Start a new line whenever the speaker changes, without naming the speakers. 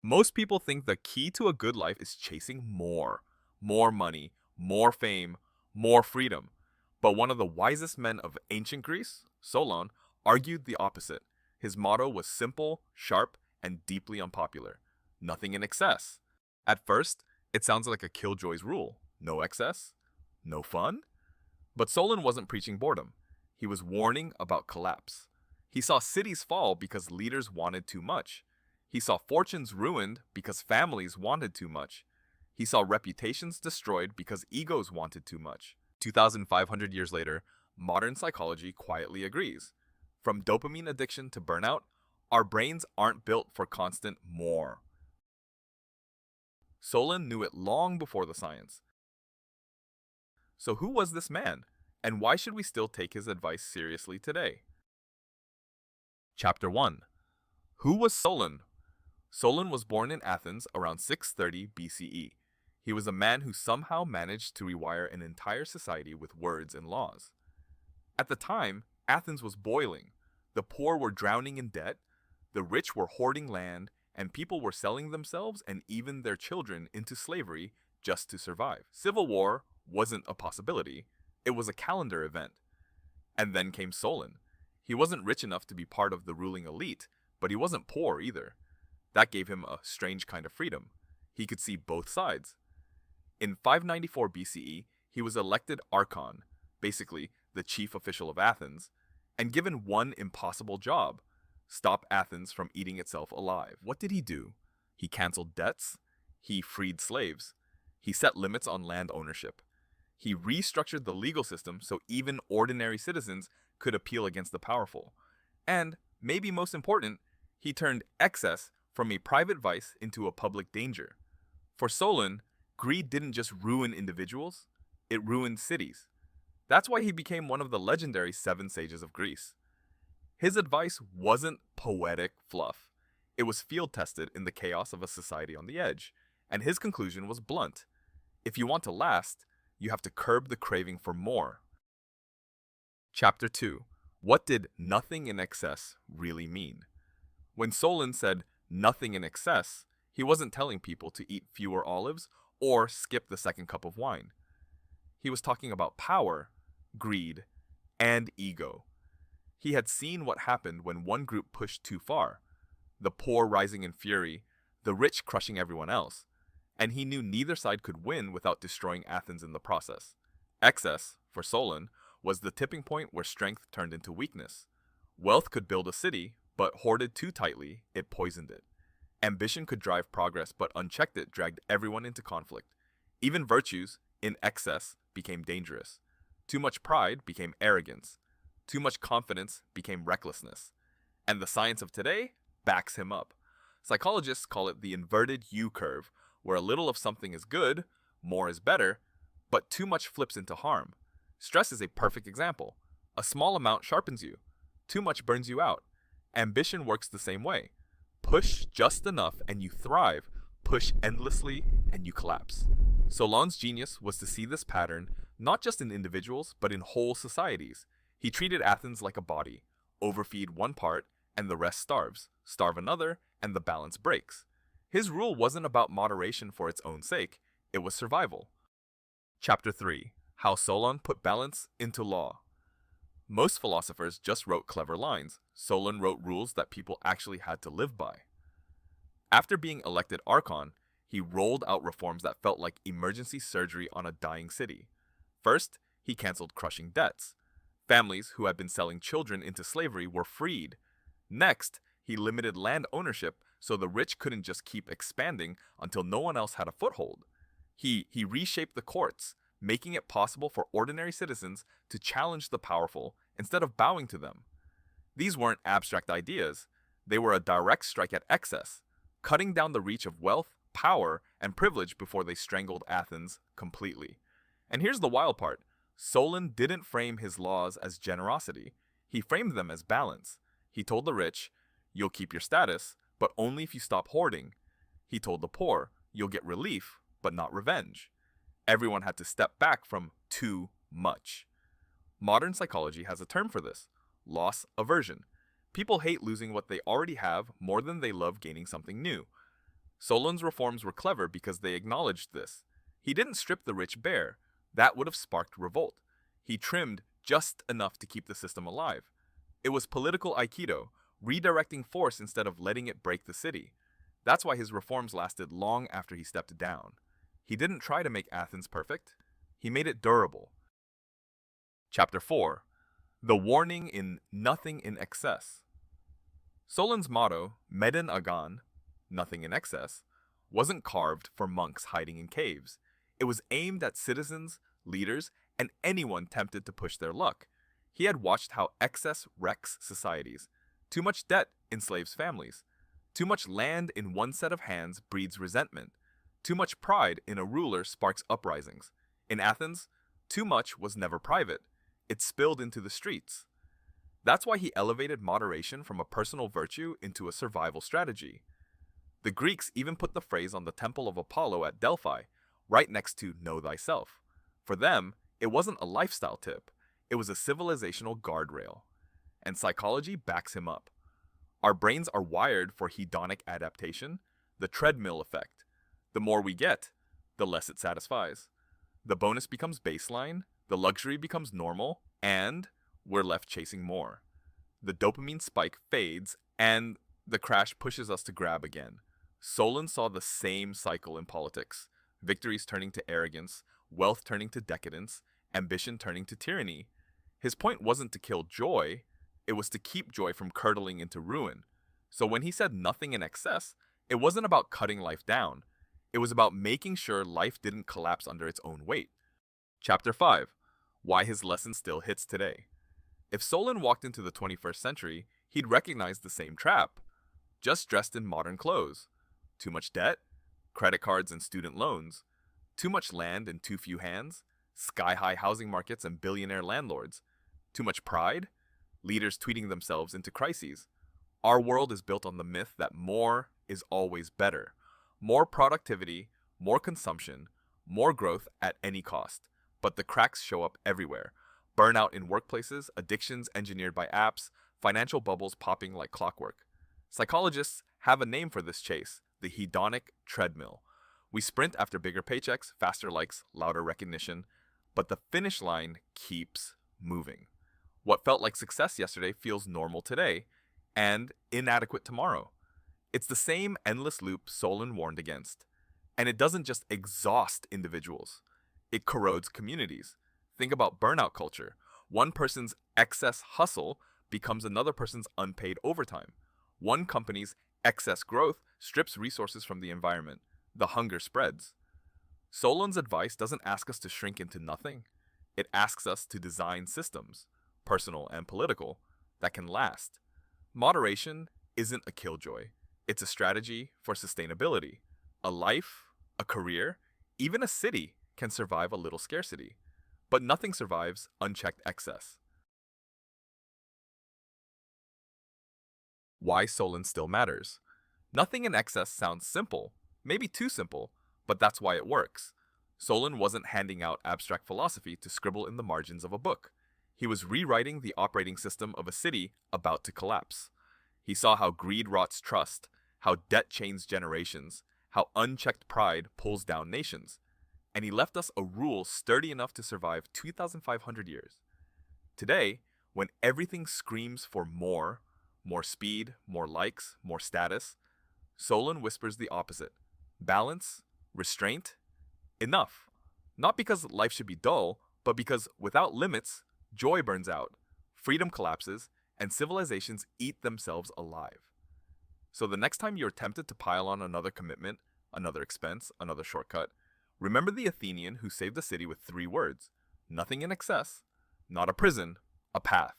Most people think the key to a good life is chasing more. More money, more fame, more freedom. But one of the wisest men of ancient Greece, Solon, argued the opposite. His motto was simple, sharp, and deeply unpopular. Nothing in excess. At first, it sounds like a killjoy's rule. No excess, no fun. But Solon wasn't preaching boredom. He was warning about collapse. He saw cities fall because leaders wanted too much. He saw fortunes ruined because families wanted too much. He saw reputations destroyed because egos wanted too much. 2,500 years later, modern psychology quietly agrees. From dopamine addiction to burnout, our brains aren't built for constant more. Solon knew it long before the science. So who was this man? And why should we still take his advice seriously today? Chapter 1. Who was Solon? Solon was born in Athens around 630 BCE. He was a man who somehow managed to rewire an entire society with words and laws. At the time, Athens was boiling. The poor were drowning in debt, the rich were hoarding land, and people were selling themselves and even their children into slavery just to survive. Civil war wasn't a possibility, it was a calendar event. And then came Solon. He wasn't rich enough to be part of the ruling elite, but he wasn't poor either. That gave him a strange kind of freedom. He could see both sides. In 594 BCE, he was elected archon, basically the chief official of Athens, and given one impossible job: stop Athens from eating itself alive. What did he do? He canceled debts. He freed slaves. He set limits on land ownership. He restructured the legal system so even ordinary citizens could appeal against the powerful. And, maybe most important, he turned excess from a private vice into a public danger. For Solon, greed didn't just ruin individuals, it ruined cities. That's why he became one of the legendary seven sages of Greece. His advice wasn't poetic fluff. It was field-tested in the chaos of a society on the edge, and his conclusion was blunt. If you want to last, you have to curb the craving for more. Chapter 2. What did nothing in excess really mean? When Solon said nothing in excess, he wasn't telling people to eat fewer olives or skip the second cup of wine. He was talking about power, greed, and ego. He had seen what happened when one group pushed too far, the poor rising in fury, the rich crushing everyone else, and he knew neither side could win without destroying Athens in the process. Excess, for Solon, was the tipping point where strength turned into weakness. Wealth could build a city, but hoarded too tightly, it poisoned it. Ambition could drive progress, but unchecked it dragged everyone into conflict. Even virtues, in excess, became dangerous. Too much pride became arrogance. Too much confidence became recklessness. And the science of today backs him up. Psychologists call it the inverted U curve, where a little of something is good, more is better, but too much flips into harm. Stress is a perfect example. A small amount sharpens you. Too much burns you out. Ambition works the same way. Push just enough and you thrive. Push endlessly and you collapse. Solon's genius was to see this pattern not just in individuals, but in whole societies. He treated Athens like a body. Overfeed one part and the rest starves. Starve another and the balance breaks. His rule wasn't about moderation for its own sake. It was survival. Chapter 3. How Solon put balance into law. Most philosophers just wrote clever lines. Solon wrote rules that people actually had to live by. After being elected archon, he rolled out reforms that felt like emergency surgery on a dying city. First, he canceled crushing debts. Families who had been selling children into slavery were freed. Next, he limited land ownership so the rich couldn't just keep expanding until no one else had a foothold. He reshaped the courts, making it possible for ordinary citizens to challenge the powerful instead of bowing to them. These weren't abstract ideas, they were a direct strike at excess, cutting down the reach of wealth, power, and privilege before they strangled Athens completely. And here's the wild part. Solon didn't frame his laws as generosity. He framed them as balance. He told the rich, you'll keep your status, but only if you stop hoarding. He told the poor, you'll get relief, but not revenge. Everyone had to step back from too much. Modern psychology has a term for this: loss aversion. People hate losing what they already have more than they love gaining something new. Solon's reforms were clever because they acknowledged this. He didn't strip the rich bare. That would have sparked revolt. He trimmed just enough to keep the system alive. It was political aikido, redirecting force instead of letting it break the city. That's why his reforms lasted long after he stepped down. He didn't try to make Athens perfect. He made it durable. Chapter 4. The warning in nothing in excess. Solon's motto, Medin agan, nothing in excess, wasn't carved for monks hiding in caves. It was aimed at citizens, leaders, and anyone tempted to push their luck. He had watched how excess wrecks societies. Too much debt enslaves families. Too much land in one set of hands breeds resentment. Too much pride in a ruler sparks uprisings. In Athens, too much was never private. It spilled into the streets. That's why he elevated moderation from a personal virtue into a survival strategy. The Greeks even put the phrase on the temple of Apollo at Delphi, right next to know thyself. For them, it wasn't a lifestyle tip. It was a civilizational guardrail. And psychology backs him up. Our brains are wired for hedonic adaptation, the treadmill effect. The more we get, the less it satisfies. The bonus becomes baseline, the luxury becomes normal, and we're left chasing more. The dopamine spike fades, and the crash pushes us to grab again. Solon saw the same cycle in politics. Victories turning to arrogance, wealth turning to decadence, ambition turning to tyranny. His point wasn't to kill joy, it was to keep joy from curdling into ruin. So when he said nothing in excess, it wasn't about cutting life down. It was about making sure life didn't collapse under its own weight. Chapter 5. Why his lesson still hits today. If Solon walked into the 21st century, he'd recognize the same trap, just dressed in modern clothes. Too much debt, credit cards and student loans, too much land in too few hands, sky-high housing markets and billionaire landlords, too much pride, leaders tweeting themselves into crises. Our world is built on the myth that more is always better. More productivity, more consumption, more growth at any cost. But the cracks show up everywhere. Burnout in workplaces, addictions engineered by apps, financial bubbles popping like clockwork. Psychologists have a name for this chase, the hedonic treadmill. We sprint after bigger paychecks, faster likes, louder recognition, but the finish line keeps moving. What felt like success yesterday feels normal today, and inadequate tomorrow. It's the same endless loop Solon warned against. And it doesn't just exhaust individuals. It corrodes communities. Think about burnout culture. One person's excess hustle becomes another person's unpaid overtime. One company's excess growth strips resources from the environment. The hunger spreads. Solon's advice doesn't ask us to shrink into nothing. It asks us to design systems, personal and political, that can last. Moderation isn't a killjoy. It's a strategy for sustainability. A life, a career, even a city can survive a little scarcity. But nothing survives unchecked excess. Why Solon still matters. Nothing in excess sounds simple, maybe too simple, but that's why it works. Solon wasn't handing out abstract philosophy to scribble in the margins of a book. He was rewriting the operating system of a city about to collapse. He saw how greed rots trust, how debt chains generations, how unchecked pride pulls down nations. And he left us a rule sturdy enough to survive 2,500 years. Today, when everything screams for more speed, more likes, more status, Solon whispers the opposite. Balance, restraint, enough. Not because life should be dull, but because without limits, joy burns out, freedom collapses, and civilizations eat themselves alive. So the next time you're tempted to pile on another commitment, another expense, another shortcut, remember the Athenian who saved the city with 3 words. Nothing in excess, not a prison, a path.